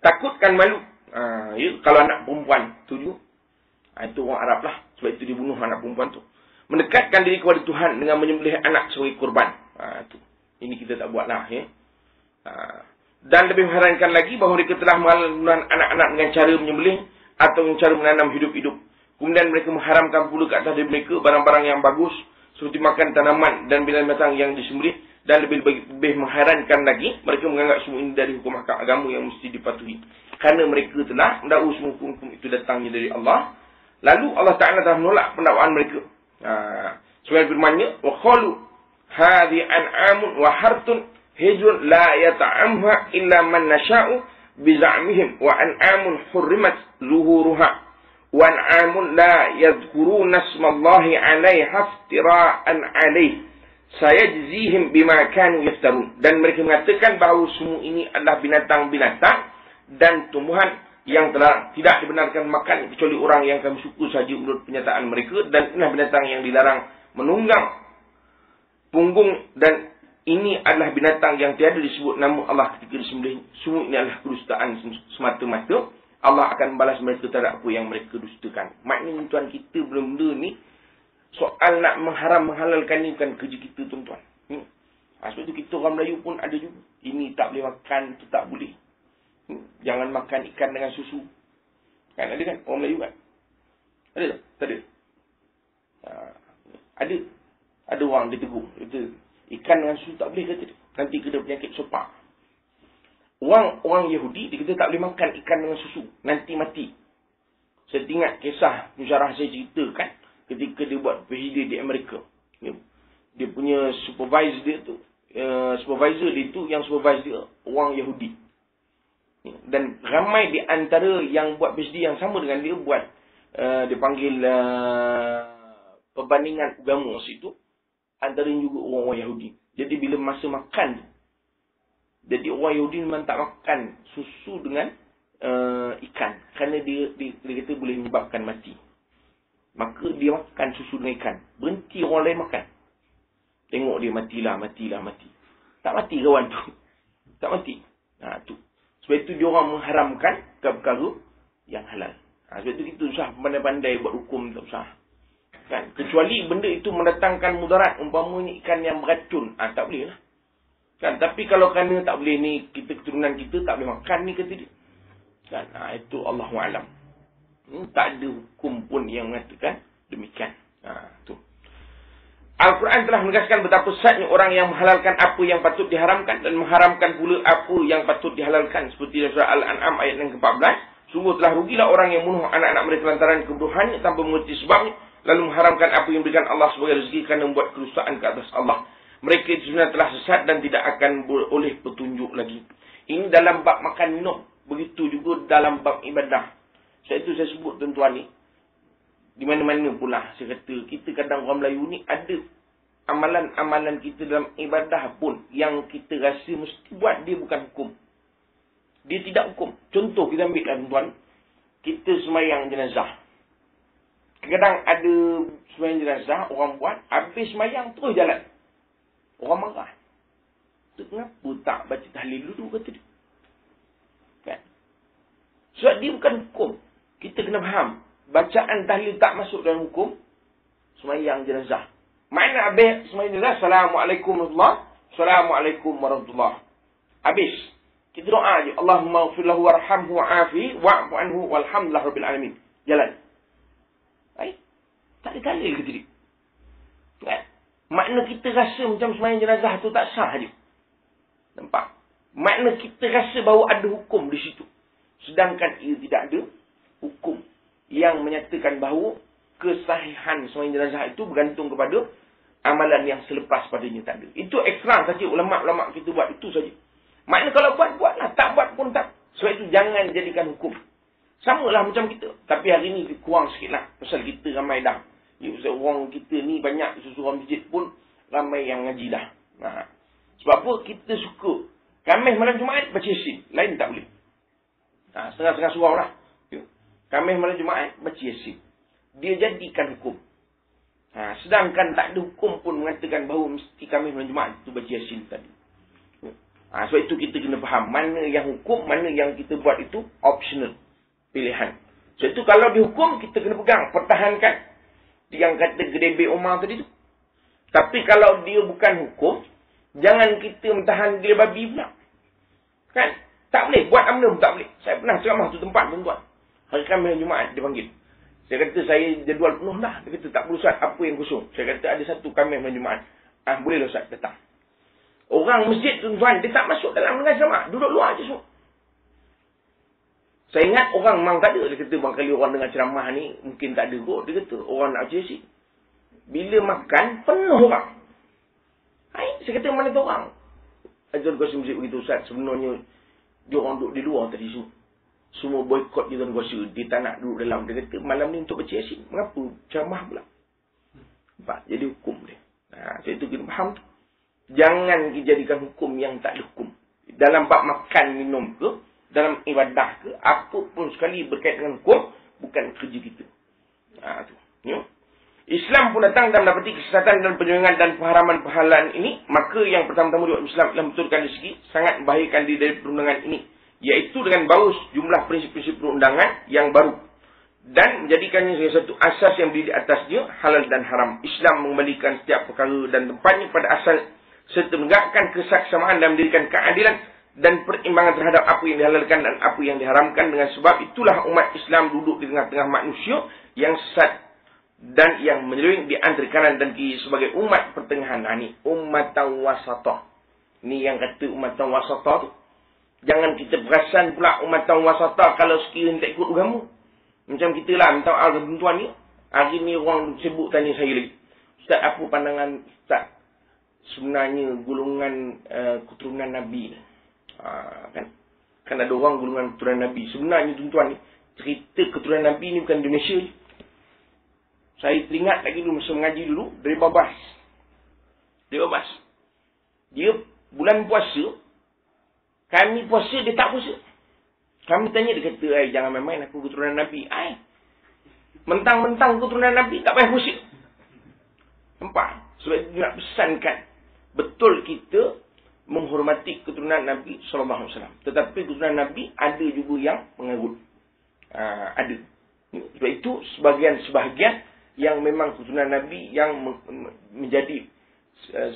Takutkan malu. Kalau anak perempuan tu juga. Itu orang Arab lah. Sebab itu dia bunuh anak perempuan tu. Mendekatkan diri kepada Tuhan dengan menyembelih anak sebagai kurban. Itu. Ini kita tak buat lah. Dan lebih mengherankan lagi bahawa mereka telah menghalalkan anak-anak dengan cara menyembelih atau dengan cara menanam hidup-hidup. Kemudian mereka mengharamkan pula ke atas diri mereka barang-barang yang bagus seperti makan tanaman dan binatang yang disembelih. Dan lebih mengherankan lagi, mereka menganggap semua ini dari hukum agama yang mesti dipatuhi. Kerana mereka telah mendakwa semua hukum itu datangnya dari Allah. Lalu Allah Ta'ala telah menolak pendakwaan mereka. Sebagai firman-Nya, وَقَالُوا هَذِي أَنْعَامٌ وَحَرْثٌ حِجْرٌ لَا يَطْعَمُهَا إِلَّا مَنْ نَشَاءُ بِزَعْمِهِمْ وَأَنْعَامٌ حُرِّمَتْ ظُهُورُهَا وَأَنْعَامٌ لَا يَذْكُرُونَ اسْمَ اللَّهِ عَلَيْهَا افْتِرَاءً عَلَيْهِ سَيَجْزِيهِمْ بِمَا كَانُوا يَفْتَرُونَ. Dan mereka mengatakan bahawa semua ini adalah binatang-binatang dan tumbuhan yang tidak dibenarkan makan kecuali orang yang kami suku saja menurut penyataan mereka. Dan inilah binatang yang dilarang menunggang punggung, dan ini adalah binatang yang tiada disebut nama Allah ketika disembelih. Semua ini adalah kedustaan semata-mata. Allah akan balas mereka terhadap apa yang mereka dustakan. Maknanya tuan kita benda-benda ni, soal nak menghalalkan ni bukan kerja kita tuan-tuan. Sebab tu kita orang Melayu pun ada juga. Ini tak boleh makan, itu tak boleh. Jangan makan ikan dengan susu. Kan ada kan? Orang Melayu kan? Ada tak? Tak ada. Ada. Ada orang dia tegur. Kata, ikan dengan susu tak boleh kata dia. Nanti kena penyakit sopak. Orang Yahudi, dia kata tak boleh makan ikan dengan susu. Nanti mati. Saya ingat kisah musyarah saya ceritakan ketika dia buat PhD di Amerika. Dia punya supervisor dia tu, yang supervise dia orang Yahudi. Dan ramai di antara yang buat PhD yang sama dengan dia buat, dia panggil perbandingan agama situ, antaranya juga orang-orang Yahudi. Jadi bila masa makan tu, jadi orang Yahudi memang tak makan susu dengan ikan. Kerana dia kata boleh menyebabkan mati. Maka dia makan susu dengan ikan. Berhenti orang lain makan. Tengok dia mati. Tak mati kawan tu. Tak mati. Tu. Sebab itu dia orang mengharamkan perkara yang halal. Sebab itu kita usah pandai-pandai buat hukum, tak usah. Kan? Kecuali benda itu mendatangkan mudarat. Umpamanya ikan yang beracun. Tak boleh lah. Kan? Tapi kalau kerana tak boleh ni, keturunan kita tak boleh makan ni kata dia. Kan? Itu Allahu'alam. Tak ada hukum pun yang mengatakan demikian. Tu. Al-Quran telah menegaskan betapa sesatnya orang yang menghalalkan apa yang patut diharamkan dan mengharamkan pula apa yang patut dihalalkan. Seperti surah Al-An'am ayat yang ke-14. Sungguh telah rugilah orang yang bunuh anak-anak mereka lantaran kebodohannya tanpa mengerti sebabnya, lalu mengharamkan apa yang diberikan Allah sebagai rezeki kerana membuat kedustaan ke atas Allah. Mereka itu sebenarnya telah sesat dan tidak akan oleh petunjuk lagi. Ini dalam bab makan minum. Begitu juga dalam bab ibadah. Sebab itu saya sebut tuan-tuan ni, di mana-mana pula saya kata, kita kadang orang Melayu ni ada amalan-amalan kita dalam ibadah pun yang kita rasa mesti buat, dia bukan hukum. Dia tidak hukum. Contoh kita ambil kan tuan, kita sembahyang jenazah. Kadang ada sembahyang jenazah, orang buat, habis sembahyang terus jalan. Orang marah. Tu kenapa tak baca tahlil dulu kata dia. Kan? Sebab dia bukan hukum. Kita kena faham. Bacaan tahlil tak masuk dalam hukum sembahyang jenazah. Makna habis sembahyang jenazah, Assalamualaikum warahmatullahi wabarakatuh. Assalamualaikum warahmatullahi wabarakatuh. Habis. Kita doa je. Allahumma ighfir lahu warhamhu wa'afihi wa'fu anhu walhamdulillahi rabbil alamin. Jalan. Baik. Tak ada tahlil kata dia. Kan? Makna kita rasa macam sembahyang jenazah tu tak sah je. Nampak? Makna kita rasa bahawa ada hukum di situ. Sedangkan ia tidak ada hukum yang menyatakan bahawa kesahihan sembahyang jenazah itu bergantung kepada amalan yang selepas padanya tak ada. Itu ekstra saja ulama-ulama kita buat itu saja. Makna kalau buatlah. Tak buat pun tak. Sebab itu jangan jadikan hukum. Samalah macam kita. Tapi hari ni kurang sikit lah. Pasal kita ramai dah. Orang kita ni banyak susu orang masjid pun ramai yang ngaji dah. Sebab apa? Kita suka. Khamis malam Jumaat baca Yasin. Lain tak boleh. Setengah-setengah surau lah. Khamis malam Jumaat baca Yasin. Dia jadikan hukum. Sedangkan tak ada hukum pun mengatakan bahawa mesti Khamis malam Jumaat itu baca Yasin tadi. Sebab itu kita kena faham. Mana yang hukum, mana yang kita buat itu optional. Pilihan. Sebab itu kalau dihukum, kita kena pegang. Pertahankan. Yang kata gedebek Umar tadi tu. Tapi kalau dia bukan hukum, jangan kita mentahan gila babi pula. Kan? Tak boleh. Buat amnum tak boleh. Saya pernah ceramah tu tempat tuan-tuan. Hari Khamis Jumaat dia panggil. Saya kata saya jadual penuh dah. Dia kata tak perlu Ustaz. Apa yang kosong? Saya kata ada satu Khamis Jumaat. Boleh lah Ustaz datang. Orang masjid tuan-tuan, dia tak masuk dalam dengan ceramah. Duduk luar je semua. Saya ingat orang memang tak ada. Dia kata barangkali orang dengar ceramah ni mungkin tak ada kot. Dia kata orang nak cesi. Bila makan, penuh orang. Saya kata mana tu orang? Tuan Kuasa Masjid begitu Ustaz. Sebenarnya, dia orang duduk di luar tadi semua. Semua boykot dia Tuan Kuasa. Dia tak nak duduk dalam. Dia kata malam ni untuk baca Yasin. Mengapa? Ceramah pula. Nampak? Jadi hukum dia. Saya tu kita faham tu. Jangan dijadikan hukum yang tak ada hukum. Dalam bab makan, minum ke, dalam ibadah ke, apa pun sekali berkaitan dengan hukum, bukan kerja kita. Tu. Islam pun datang dan mendapati kesesatan dan penyelenggan dan pengharaman-penghalalan ini, maka yang pertama-tama dibuat Islam adalah betulkan dari segi sangat membahayakan diri dari perundangan ini, iaitu dengan baru jumlah prinsip-prinsip perundangan yang baru dan menjadikannya sebagai satu asas yang berdiri di atasnya halal dan haram. Islam mengembalikan setiap perkara dan tempatnya pada asal serta menegakkan kesaksamaan dan mendirikan keadilan dan perimbangan terhadap apa yang dihalalkan dan apa yang diharamkan. Dengan sebab itulah umat Islam duduk di tengah-tengah manusia yang sesat dan yang menyeleweng di antara kanan dan kiri sebagai umat pertengahan. Ini ummatan wasatah. Ini yang kata ummatan wasatah tu. Jangan kita perasan pula ummatan wasatah kalau sekiranya tak ikut agama. Macam kita lah, minta maaf tuan-tuan ni. Hari ni orang sibuk tanya saya lagi. Ustaz, apa pandangan Ustaz? Sebenarnya golongan keturunan Nabi ni. Kan ada orang golongan keturunan Nabi. Sebenarnya tuan-tuan ni, cerita keturunan Nabi ni bukan Indonesia je. Saya teringat lagi dulu, masa mengaji dulu, dari Babas. Dia bulan puasa, kami puasa, dia tak puasa. Kami tanya, dia kata, jangan main-main aku keturunan Nabi. Mentang-mentang keturunan Nabi, tak payah puasa. Nampak? Sebab dia nak pesankan. Betul kita menghormati keturunan Nabi SAW. Tetapi keturunan Nabi ada juga yang mengarut. Ada. Sebab itu, sebahagian yang memang keturunan Nabi yang menjadi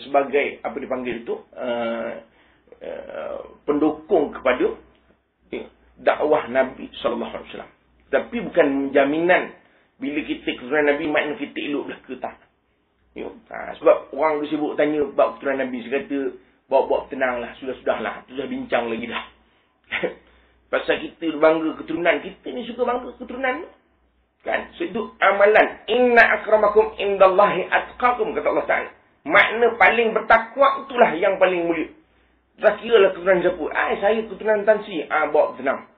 sebagai apa dipanggil itu pendukung kepada dakwah Nabi sallallahu alaihi wasallam. Tapi bukan jaminan bila kita keturunan Nabi makna kita elok belaka tak. Sebab orang sibuk tanya bab keturunan Nabi, saya kata bawa-bawa tenanglah, sudah-sudahlah, sudah bincang lagi dah. Pasal kita bangga keturunan, kita ni suka bangga keturunan ni. Kan? So, itu amalan. Inna akramakum indallahi atqakum, kata Allah Ta'ala. Makna paling bertakwa itulah yang paling mulia. Tak kira lah keturunan siapa. Saya keturunan Tan Si. Bawa tenang.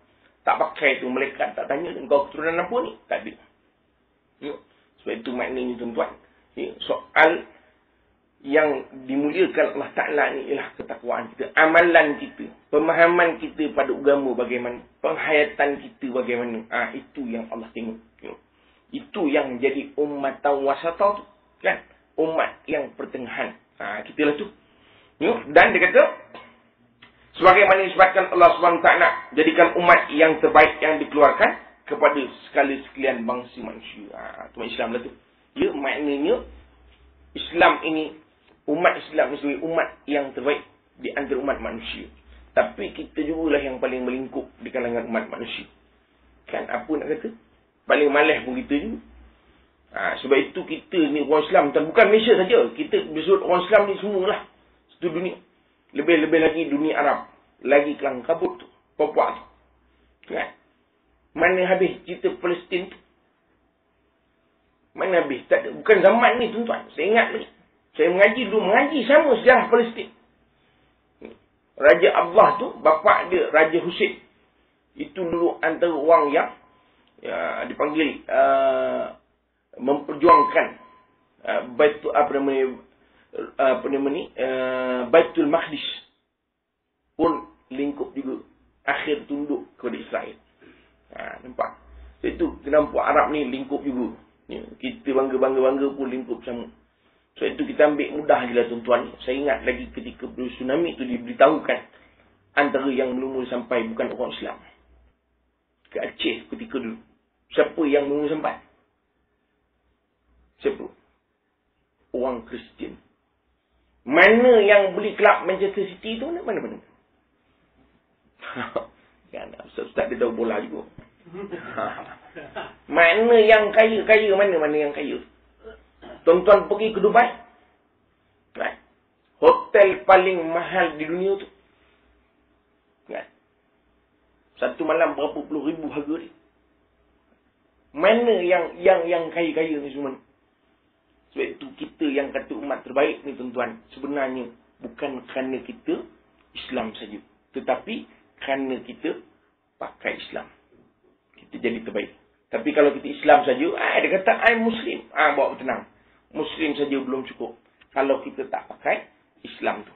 Tak pakai tu. Mereka tak tanya kau keturunan apa ni? Tak ada. Sebab itu maknanya tuan-tuan. Soal yang dimuliakan Allah Ta'ala ni ialah ketakwaan kita. Amalan kita. Pemahaman kita pada agama bagaimana. Penghayatan kita bagaimana. Itu yang Allah tengok. Itu yang menjadi ummatan wasatah tu. Kan? Umat yang pertengahan. Kita lah tu. Dan dia kata, sebagaimana disebutkan Allah SWT jadikan umat yang terbaik yang dikeluarkan kepada sekalian bangsa manusia. Umat Islam lah tu. Ya, maknanya Islam ini, umat Islam ini sebagai umat yang terbaik di antara umat manusia. Tapi kita jugalah yang paling melingkup di kalangan umat manusia. Kan, apa nak kata? Paling malas pun kita juga. Sebab itu kita ni orang Islam, bukan Malaysia saja. Kita disebut orang Islam ni semualah. Satu dunia. Lebih-lebih lagi dunia Arab. Lagi kelang kabut tu. Papua tu. Kan? Mana habis cerita Palestin tu? Mana habis? Tak ada. Bukan zaman ni tuan-tuan. Saya ingat lagi. Saya mengaji sama sejarah Palestin. Raja Allah tu, bapa dia Raja Hussein. Itu dulu antara orang yang dipanggil memperjuangkan Baitul Maqdis pun lingkup juga. Akhir tunduk kepada Israel. Nampak? Itu nampak Arab ni lingkup juga. Kita bangga-bangga pun lingkup sama. So itu kita ambil mudah je lah tuan-tuan. Saya ingat lagi ketika tsunami tu diberitahukan antara yang mula-mula sampai bukan orang Islam. Ke Aceh ketika dulu. Siapa yang mula sampai? Siapa? Orang Kristian. Mana yang beli kelab Manchester City tu? Mana-mana? Kan, Ustaz dia tahu bola juga. Mana yang kaya-kaya? Mana yang kaya? Tuan-tuan pergi ke Dubai. Kan? Hotel paling mahal di dunia tu. Kan? Satu malam berapa puluh ribu harga dia. Mana yang kaya-kaya ni semua? Sebab itu kita yang kata umat terbaik ni tuan-tuan, sebenarnya bukan kerana kita Islam saja, tetapi kerana kita pakai Islam. Kita jadi terbaik. Tapi kalau kita Islam saja, dia kata I'm Muslim. Bawa tenang. Muslim saja belum cukup. Kalau kita tak pakai Islam tu,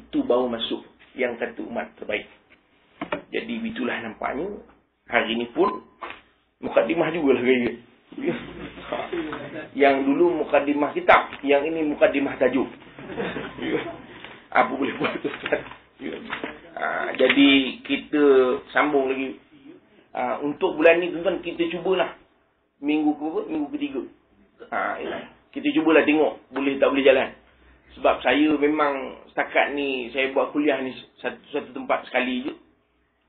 itu baru masuk yang kata umat terbaik. Jadi itulah nampaknya hari ni pun mukadimah jugalah gaya. Yang dulu mukadimah kitab, yang ini mukadimah tajuk. Apa boleh buat tu? Jadi kita sambung lagi. Untuk bulan ni tuan-tuan kita cubalah minggu ketiga. Kita cubalah tengok boleh tak boleh jalan. Sebab saya memang setakat ni saya buat kuliah ni satu tempat sekali je.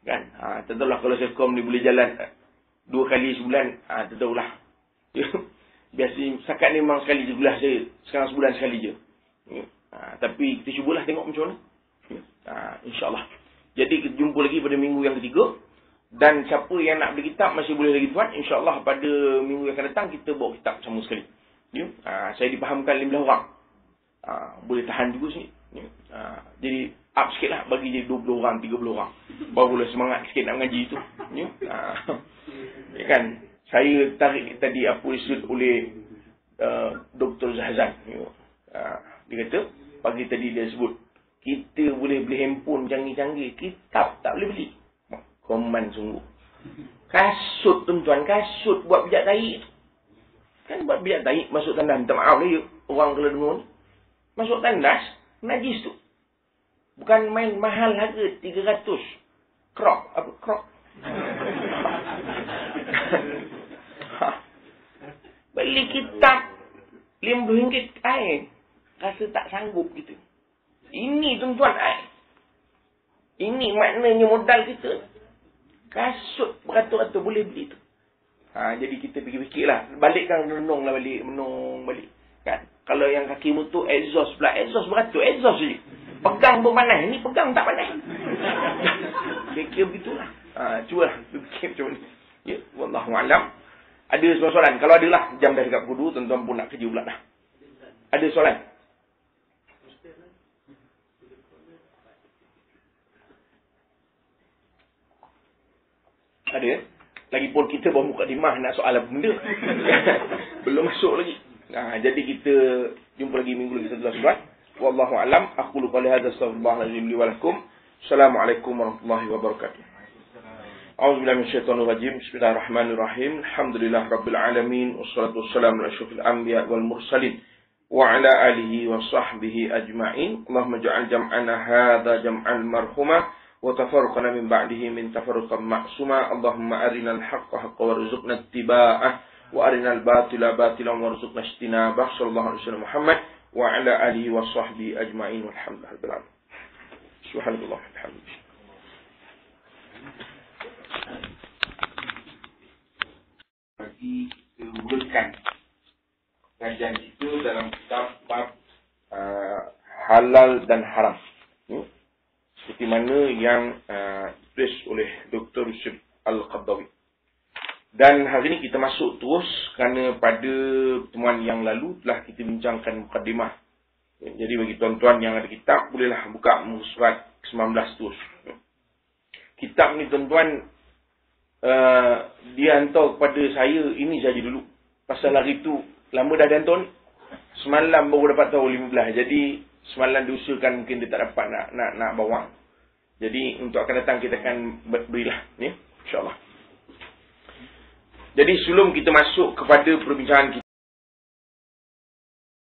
Kan? Tak tahulah kalau Selcom ni boleh jalan 2 kali sebulan, tak tahulah. Biasa setakat ni memang sekali je kuliah saya. Sekarang sebulan sekali je. Tapi kita cubalah tengok macam mana. InsyaAllah. Jadi kita jumpa lagi pada minggu yang ketiga. Dan siapa yang nak beli kitab masih boleh lagi tuan. InsyaAllah pada minggu yang akan datang kita bawa kitab sama sekali. Saya dipahamkan 15 orang. Boleh tahan juga sini. Jadi up sikit lah. Bagi je 20 orang, 30 orang. Barulah semangat sikit nak mengaji tu. Ya kan? Saya tarik tadi apa disebut oleh Dr. Zahzan. Dia kata, pagi tadi dia sebut, kita boleh beli handphone canggih-canggih, kitab tak boleh beli. Koman sungguh. Kasut tuan-tuan, kasut buat pijak tahi. Kan buat pijak tahi, masuk tandas. Minta maaf lah ya, orang kalau dengar ni. Masuk tandas, najis tu. Bukan main mahal harga, 300. Krok, apa krok? Beli kitab RM50 rasa tak sanggup gitu. Ini tuan-tuan ini maknanya modal kita. Kasut beratus-ratus boleh beli tu. Jadi kita fikir-fikirlah. Balikkan renunglah balik, menung balik. Kan? Kalau yang kaki motor exhaust pula, exhaust beratus, exhaust je. Pegang pun panas, ni pegang tak panas. Fikir begitulah. Cubalah fikir macam ni. Ya, wallahu a'lam. Ada soalan? Kalau ada lah, jam dah dekat pukul 2, tuan-tuan pun nak kerja pula dah. Ada soalan? Ada? Lagipun kita baru mukadimah nak soal apa benda. Belum masuk lagi. Jadi kita jumpa lagi minggu lagi setelah solat. Wallahu a'lam. Aqulu qali hadza astaghfirullahalazim li wa lakum. Assalamualaikum warahmatullahi wabarakatuh. A'udzubillahi minasyaitonir rajim. Bismillahirrahmanirrahim. Alhamdulillahirabbil alamin. Wassalatu wassalamu ala asyrofil anbiya wal mursalin wa ala alihi wa sahbihi ajma'in. Allahumma ja'al jam'ana hadza jam'an marhuma wa tafarruqana min ba'dihi min tafarruqan ma'suma. Allahumma arinal haqqa haqqan warzuqna ittiba'ah wa arinal batila batilan warzuqna ijtinabah. Sallallahu alaihi wasallam Muhammad wa ala alihi wa sahbihi ajma'in. Walhamdulillahirabbil alamin. Subhanallah walhamdulillah. Bagi kita mulakan kajian kita dalam kitab bab halal dan haram. Seperti mana yang ditulis oleh Dr. Yusuf Al-Qaradawi. Dan hari ini kita masuk terus kerana pada pertemuan yang lalu telah kita bincangkan mukadimah. Jadi bagi tuan-tuan yang ada kitab, bolehlah buka muka surat 19 terus. Kitab ni tuan-tuan, dia hantar kepada saya ini saja dulu. Pasal hari tu, lama dah dia hantar ni. Semalam baru dapat tahu 15. Jadi semalam diusulkan mungkin dia tak dapat nak bawang. Jadi untuk akan datang kita akan berilah ni, insya-Allah. Jadi sebelum kita masuk kepada perbincangan kita